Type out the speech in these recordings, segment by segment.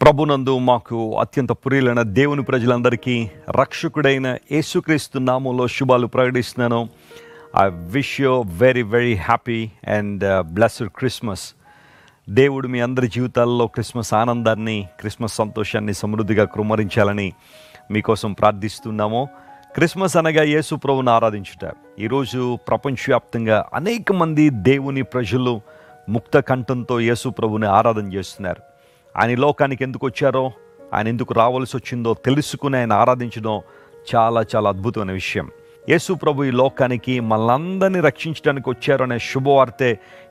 ప్రభునందు మాకు అత్యంత ప్రియులైన దేవుని ప్రజలందరికీ రక్షకుడైన యేసుక్రీస్తు నామములో శుభాలు ప్రకటిస్తున్నాను. I wish you very very happy and blessed Christmas. దేవుడు మీ అందరి జీవితాల్లో క్రిస్మస్ ఆనందాన్ని, క్రిస్మస్ సంతోషాన్ని సమృద్ధిగా కుమ్మరించాలని మీకోసం ప్రార్థిస్తున్నాము. క్రిస్మస్ అనగా యేసు ప్రభువును ఆరాధించుట. ఈరోజు ప్రపంచవ్యాప్తంగా అనేక మంది దేవుని ప్రజలు ముక్త కంఠంతో యేసు ప్రభువుని ఆరాధన చేస్తున్నారు. ఆయన లోకానికి ఎందుకు వచ్చారో, ఆయన ఎందుకు రావాల్సి వచ్చిందో తెలుసుకుని ఆయన ఆరాధించడం చాలా చాలా అద్భుతమైన విషయం. యేసు ప్రభు ఈ లోకానికి మనలందరినీ రక్షించడానికి వచ్చారు అనే శుభవార్తే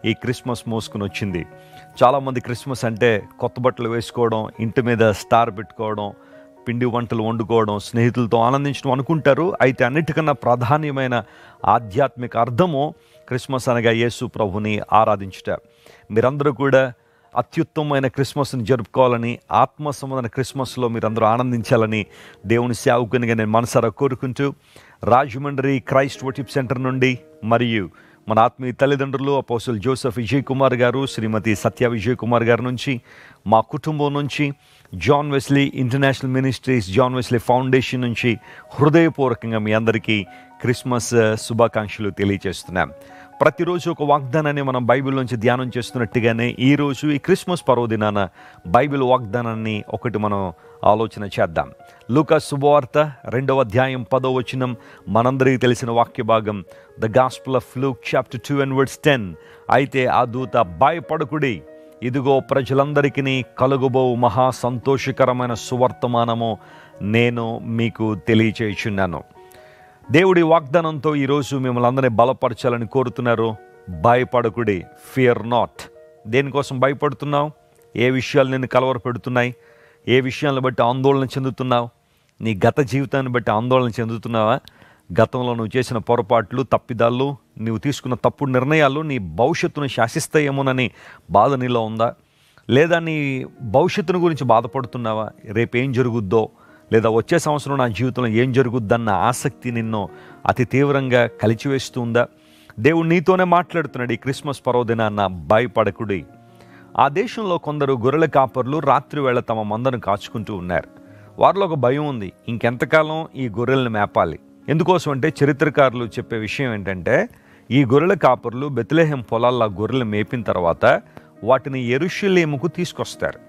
ఈ క్రిస్మస్ మోసుకుని వచ్చింది. చాలామంది క్రిస్మస్ అంటే కొత్త బట్టలు వేసుకోవడం, ఇంటి మీద స్టార్ పెట్టుకోవడం, పిండి వంటలు వండుకోవడం, స్నేహితులతో ఆనందించడం అనుకుంటారు. అయితే అన్నిటికన్నా ప్రాధాన్యమైన ఆధ్యాత్మిక అర్థము క్రిస్మస్ అనగా యేసు ప్రభుని ఆరాధించుట. మీరందరూ కూడా అత్యుత్తమమైన క్రిస్మస్ని జరుపుకోవాలని, ఆత్మ సంబంధమైన క్రిస్మస్లో మీరందరూ ఆనందించాలని దేవుని సేవకునిగా నేను మనసారా కోరుకుంటూ, రాజమండ్రి క్రైస్ట్ వర్షిప్ సెంటర్ నుండి మరియు మన ఆత్మీయ తల్లిదండ్రులు అపోస్తలు జోసెఫ్ విజయ్ కుమార్ గారు, శ్రీమతి సత్య విజయ్ కుమార్ గారి నుంచి, మా కుటుంబం నుంచి, John Wesley International Ministries, John Wesley Foundation నుంచి హృదయపూర్వకంగా మీ అందరికీ క్రిస్మస్ శుభాకాంక్షలు తెలియజేస్తున్నాం. ప్రతిరోజు ఒక వాగ్దానాన్ని మనం బైబిల్ నుంచి ధ్యానం చేస్తున్నట్టుగానే ఈరోజు ఈ క్రిస్మస్ పర్వదినాన బైబిల్ వాగ్దానాన్ని ఒకటి మనం ఆలోచన చేద్దాం. లూకా శుభవార్త 2వ అధ్యాయం 10వ వచనం మనందరికీ తెలిసిన వాక్య భాగం. The gospel of Luke chapter 2 and verse 10. అయితే ఆ దూత, భయపడకుడి, ఇదిగో ప్రజలందరికీ కలుగుబో మహా సంతోషకరమైన సువర్తమానము నేను మీకు తెలియచేయుచున్నాను. దేవుడి వాగ్దానంతో ఈరోజు మిమ్మల్ని అందరినీ బలపరచాలని కోరుతున్నారు. భయపడకుడి, ఫియర్ నాట్. దేనికోసం భయపడుతున్నావు? ఏ విషయాలు నిన్ను కలవరపెడుతున్నాయి? ఏ విషయాలను బట్టి ఆందోళన చెందుతున్నావు? నీ గత జీవితాన్ని బట్టి ఆందోళన చెందుతున్నావా? గతంలో నువ్వు చేసిన పొరపాట్లు, తప్పిదాలు, నువ్వు తీసుకున్న తప్పుడు నిర్ణయాలు నీ భవిష్యత్తును శాసిస్తాయేమోనని బాధ నీలో ఉందా? లేదా నీ భవిష్యత్తును గురించి బాధపడుతున్నావా? రేపేం జరుగుద్దో, లేదా వచ్చే సంవత్సరం నా జీవితంలో ఏం జరుగుద్దన్న ఆసక్తి నిన్ను అతి తీవ్రంగా కలిచివేస్తుందా? దేవుడు నీతోనే మాట్లాడుతున్నాడు ఈ క్రిస్మస్ పర్వదినాన్న. భయపడకుడి. ఆ దేశంలో కొందరు గొర్రెల కాపర్లు రాత్రి వేళ తమ మందను కాచుకుంటూ ఉన్నారు. వారిలో ఒక భయం ఉంది, ఇంకెంతకాలం ఈ గొర్రెలను మేపాలి. ఎందుకోసం అంటే చరిత్రకారులు చెప్పే విషయం ఏంటంటే, ఈ గొర్రెల కాపర్లు బెత్లెహేం పొలాల్లో గొర్రెలు మేపిన తర్వాత వాటిని యెరూషలేముకు తీసుకొస్తారు.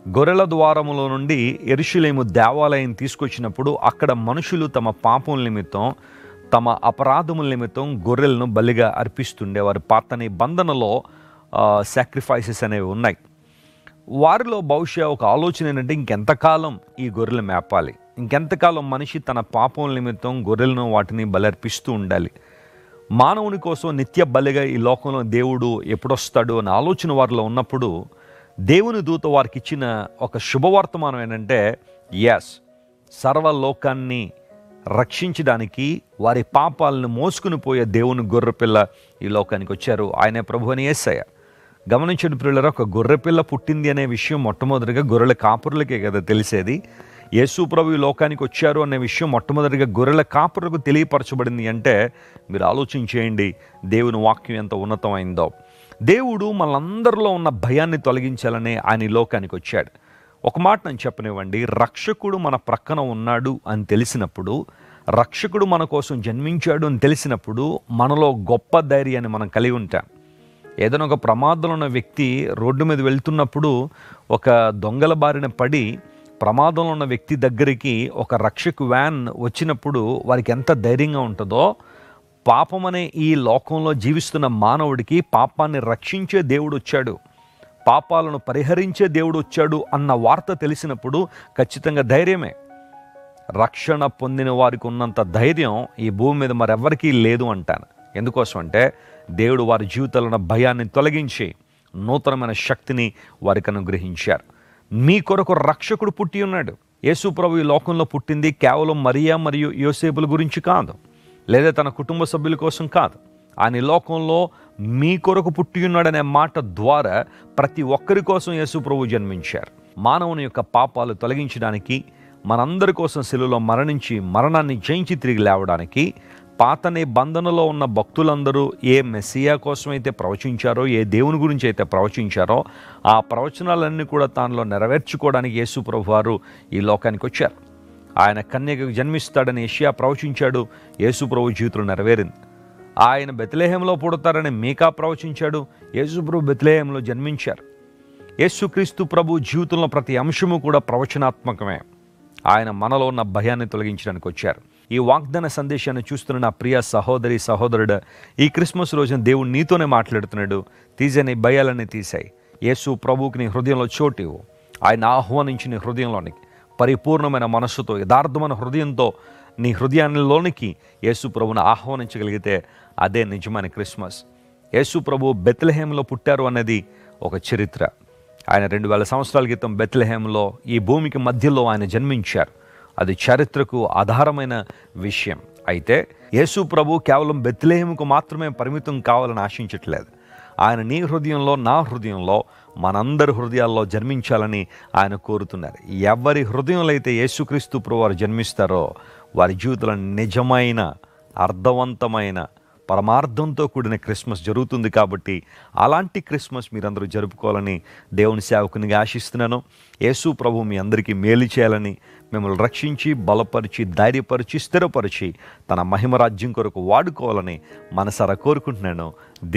గొర్రెల ద్వారములో నుండి యెరూషలేము దేవాలయం తీసుకొచ్చినప్పుడు అక్కడ మనుషులు తమ పాపం నిమిత్తం, తమ అపరాధముల నిమిత్తం గొర్రెలను బలిగా అర్పిస్తుండేవారు. పాత నిబంధనలో సాక్రిఫైసెస్ అనేవి ఉన్నాయి. వారిలో బహుశా ఒక ఆలోచన ఏంటంటే, ఇంకెంతకాలం ఈ గొర్రెలు మేపాలి, ఇంకెంతకాలం మనిషి తన పాపం నిమిత్తం గొర్రెలను వాటిని బలర్పిస్తూ ఉండాలి. మానవుని కోసం నిత్య బలిగా ఈ లోకంలో దేవుడు ఎప్పుడొస్తాడు అనే ఆలోచన వారిలో ఉన్నప్పుడు దేవుని దూత వారికి ఇచ్చిన ఒక శుభవర్తమానం ఏంటంటే, సర్వలోకాన్ని రక్షించడానికి వారి పాపాలను మోసుకుని పోయే దేవుని గొర్రెపిల్ల ఈ లోకానికి వచ్చారు. ఆయనే ప్రభు అని యేసయ్య. గమనించండి ప్రియులారా, ఒక గొర్రెపిల్ల పుట్టింది అనే విషయం మొట్టమొదటిగా గొర్రెల కాపురులకే కదా తెలిసేది. యేసు ప్రభు ఈ లోకానికి వచ్చారు అనే విషయం మొట్టమొదటిగా గొర్రెల కాపురులకు తెలియపరచబడింది అంటే మీరు ఆలోచన చేయండి దేవుని వాక్యం ఎంత ఉన్నతమైందో. దేవుడు మనందరిలో ఉన్న భయాన్ని తొలగించాలనే ఆయన ఈ లోకానికి వచ్చాడు. ఒక మాట నేను చెప్పనివ్వండి, రక్షకుడు మన ప్రక్కన ఉన్నాడు అని తెలిసినప్పుడు, రక్షకుడు మన కోసం జన్మించాడు అని తెలిసినప్పుడు మనలో గొప్ప ధైర్యాన్ని మనం కలిగి ఉంటాం. ఏదైనా ఒక ప్రమాదంలో ఉన్న వ్యక్తి రోడ్డు మీద వెళ్తున్నప్పుడు ఒక దొంగల బారిన పడి ప్రమాదంలో ఉన్న వ్యక్తి దగ్గరికి ఒక రక్షకు వ్యాన్ వచ్చినప్పుడు వారికి ఎంత ధైర్యంగా ఉంటుందో, పాపం అనే ఈ లోకంలో జీవిస్తున్న మానవుడికి పాపాన్ని రక్షించే దేవుడు వచ్చాడు, పాపాలను పరిహరించే దేవుడు వచ్చాడు అన్న వార్త తెలిసినప్పుడు ఖచ్చితంగా ధైర్యమే. రక్షణ పొందిన వారికి ఉన్నంత ధైర్యం ఈ భూమి మీద మరెవ్వరికీ లేదు అంటాను. ఎందుకోసం అంటే దేవుడు వారి జీవితాలను భయాన్ని తొలగించి నూతనమైన శక్తిని వారికి అనుగ్రహించారు. మీ కొరకు రక్షకుడు పుట్టి ఉన్నాడు. యేసు ప్రభు ఈ లోకంలో పుట్టింది కేవలం మరియా మరియు యోసేపుల గురించి కాదు, లేదా తన కుటుంబ సభ్యుల కోసం కాదు. ఆయన లోకంలో మీ కొరకు పుట్టి ఉన్నాడనే మాట ద్వారా ప్రతి ఒక్కరి కోసం యేసు ప్రభు జన్మించారు. మానవుని యొక్క పాపాలు తొలగించడానికి, మనందరి కోసం శిలువలో మరణించి మరణాన్ని జయించి తిరిగి లేవడానికి, పాత నిబంధనలో ఉన్న భక్తులందరూ ఏ మెస్సియా కోసం అయితే ప్రవచించారో, ఏ దేవుని గురించి అయితే ప్రవచించారో, ఆ ప్రవచనాలన్నీ కూడా తానులో నెరవేర్చుకోవడానికి యేసు ప్రభువారు ఈ లోకానికి వచ్చారు. ఆయన కన్యకకు జన్మిస్తాడని యెషయా ప్రవచించాడు, యేసు ప్రభు జీవితంలో నెరవేరింది. ఆయన బెత్లెహేములో పుడతారని మీకా ప్రవచించాడు, యేసు ప్రభు బెత్లెహేములో జన్మించారు. యేసుక్రీస్తు ప్రభు జీవితంలో ప్రతి అంశము కూడా ప్రవచనాత్మకమే. ఆయన మనలో ఉన్న భయాన్ని తొలగించడానికి వచ్చారు. ఈ వాగ్దాన సందేశాన్ని చూస్తున్న నా ప్రియ సహోదరి సహోదరుడు, ఈ క్రిస్మస్ రోజున దేవుడు నీతోనే మాట్లాడుతున్నాడు. తీసే నీ భయాలన్నీ తీసాయి. యేసు ప్రభువుకి నీ హృదయంలో చోటివు. ఆయన ఆహ్వానించి నీ హృదయంలోనికి పరిపూర్ణమైన మనస్సుతో, యథార్థమైన హృదయంతో నీ హృదయాల్లోనికి యేసు ప్రభువును ఆహ్వానించగలిగితే అదే నిజమైన క్రిస్మస్. యేసు ప్రభు బెత్లెహేములో పుట్టారు అనేది ఒక చరిత్ర. ఆయన 2000 సంవత్సరాల క్రితం బెత్లెహేములో ఈ భూమికి మధ్యలో ఆయన జన్మించారు. అది చరిత్రకు ఆధారమైన విషయం. అయితే యేసు ప్రభు కేవలం బెత్లెహేముకు మాత్రమే పరిమితం కావాలని ఆశించట్లేదు. ఆయన నీ హృదయంలో, నా హృదయంలో, మనందరి హృదయాల్లో జన్మించాలని ఆయన కోరుతున్నారు. ఎవరి హృదయంలో అయితే యేసుక్రీస్తు ప్రభు వారు జన్మిస్తారో వారి జీవితంలో నిజమైన, అర్థవంతమైన, పరమార్థంతో కూడిన క్రిస్మస్ జరుగుతుంది. కాబట్టి అలాంటి క్రిస్మస్ మీరందరూ జరుపుకోవాలని దేవుని సేవకునిగా ఆశిస్తున్నాను. యేసు ప్రభు మీ అందరికీ మేలు చేయాలని, మిమ్మల్ని రక్షించి, బలపరిచి, ధైర్యపరిచి, స్థిరపరిచి తన మహిమ రాజ్యం కొరకు వాడుకోవాలని మనసారా కోరుకుంటున్నాను.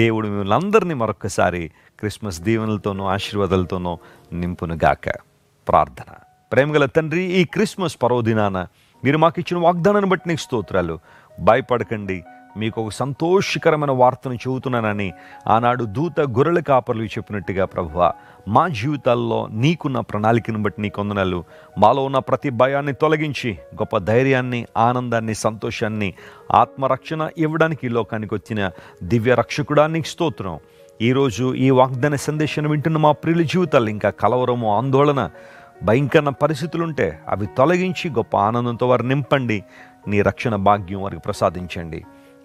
దేవుడు మిమ్మల్ని అందరినీ మరొక్కసారి క్రిస్మస్ దీవెనలతోనూ ఆశీర్వాదాలతోనూ నింపునుగాక. ప్రార్థన. ప్రేమగల తండ్రి, ఈ క్రిస్మస్ పర్వదినాన మీరు మాకు ఇచ్చిన వాగ్దానాన్ని బట్టి నీకు స్తోత్రాలు. భయపడకండి, మీకు ఒక సంతోషకరమైన వార్తను చెబుతున్నానని ఆనాడు దూత గొర్రెల కాపర్లు చెప్పినట్టుగా ప్రభువా, మా జీవితాల్లో నీకున్న ప్రణాళికను బట్టి నీకు వందనాలు. మాలో ఉన్న ప్రతి భయాన్ని తొలగించి గొప్ప ధైర్యాన్ని, ఆనందాన్ని, సంతోషాన్ని, ఆత్మరక్షణ ఇవ్వడానికి ఈ లోకానికి వచ్చిన దివ్య రక్షకుడా నీకు స్తోత్రం. ఈరోజు ఈ వాగ్దాన సందేశాన్ని వింటున్న మా ప్రియుల జీవితాలు ఇంకా కలవరము, ఆందోళన, భయంకర పరిస్థితులుంటే అవి తొలగించి గొప్ప ఆనందంతో వారు నింపండి. నీ రక్షణ భాగ్యం వారికి ప్రసాదించండి.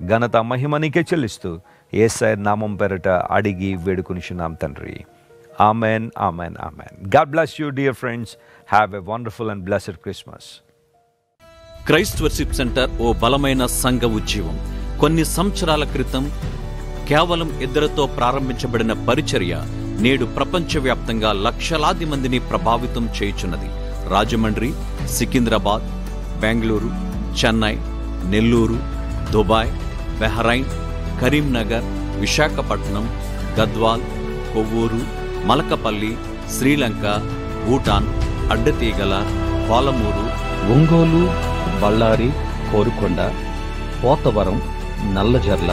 ఘనత, మహిమ నీకే చెల్లిస్తూ యేసయ్య నామం పేరట అడిగి వేడుకొనిచున్నాం తండ్రి. Amen, amen, amen. God bless you dear friends. Have a wonderful and blessed Christmas. Christ worship center ఓ బలమైన సంఘ ఉజ్జీవం. కొన్ని సంవత్సరాల క్రితం కేవలం 2 ప్రారంభించబడిన పరిచర్య నేడు ప్రపంచవ్యాప్తంగా లక్షలాది మందిని ప్రభావితం చేయుచున్నది. రాజమండ్రి, సికింద్రాబాద్, బెంగళూరు, చెన్నై, నెల్లూరు, దుబాయ్, బెహ్రైన్, కరీంనగర్, విశాఖపట్నం, గద్వాల్, కొవ్వూరు, మలకపల్లి, శ్రీలంక, భూటాన్, అడ్డతీగల, పాలమూరు, ఒంగోలు, బళ్ళారి, కోరుకొండ, పోతవరం, నల్లజర్ల,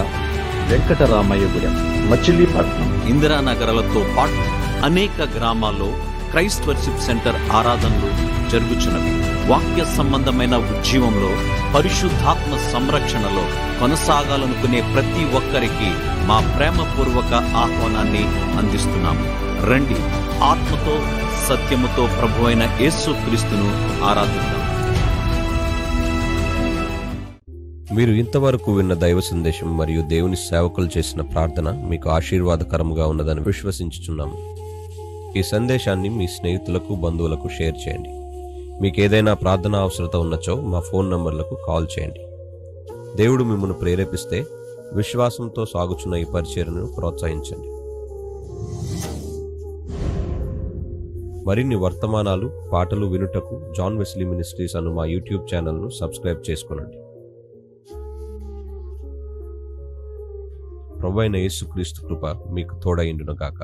వెంకటరామయ్యగూడెం, మచిలీపట్నం, ఇందిరానగర్లతో పాటు అనేక గ్రామాల్లో క్రైస్ట్ వర్షిప్ సెంటర్ ఆరాధనలు జరుగుచున్నవి. వాక్య సంబంధమైన ఉజ్జీవంలో, పరిశుద్ధాత్మ సంరక్షణలో కొనసాగాలనుకునే ప్రతి ఒక్కరికి మా ప్రేమపూర్వక ఆహ్వానాన్ని అందిస్తున్నాము. రండి, ఆత్మతో సత్యముతో ప్రభువైన యేసుక్రీస్తును ఆరాధిద్దాం. మీరు ఇంతవరకు విన్న దైవ సందేశం మరియు దేవుని సేవకులు చేసిన ప్రార్థన మీకు ఆశీర్వాదకరముగా ఉన్నదని విశ్వసించుచున్నాము. ఈ సందేశాన్ని మీ స్నేహితులకు, బంధువులకు షేర్ చేయండి. మీకు ఏదైనా ప్రార్థన అవసరత ఉన్నచో మా ఫోన్ నంబర్లకు కాల్ చేయండి. దేవుడు మిమ్మల్ని ప్రేరేపిస్తే విశ్వాసంతో సాగుచున్న ఈ పరిచర్యను ప్రోత్సహించండి. మరిన్ని వర్తమానాలు, పాటలు వినుటకు జాన్ వెస్లీ మినిస్ట్రీస్ అను మా యూట్యూబ్ ఛానల్ను సబ్స్క్రైబ్ చేసుకొనండి. ప్రభువైన యేసుక్రీస్తు కృప మీకు తోడైండును గాక.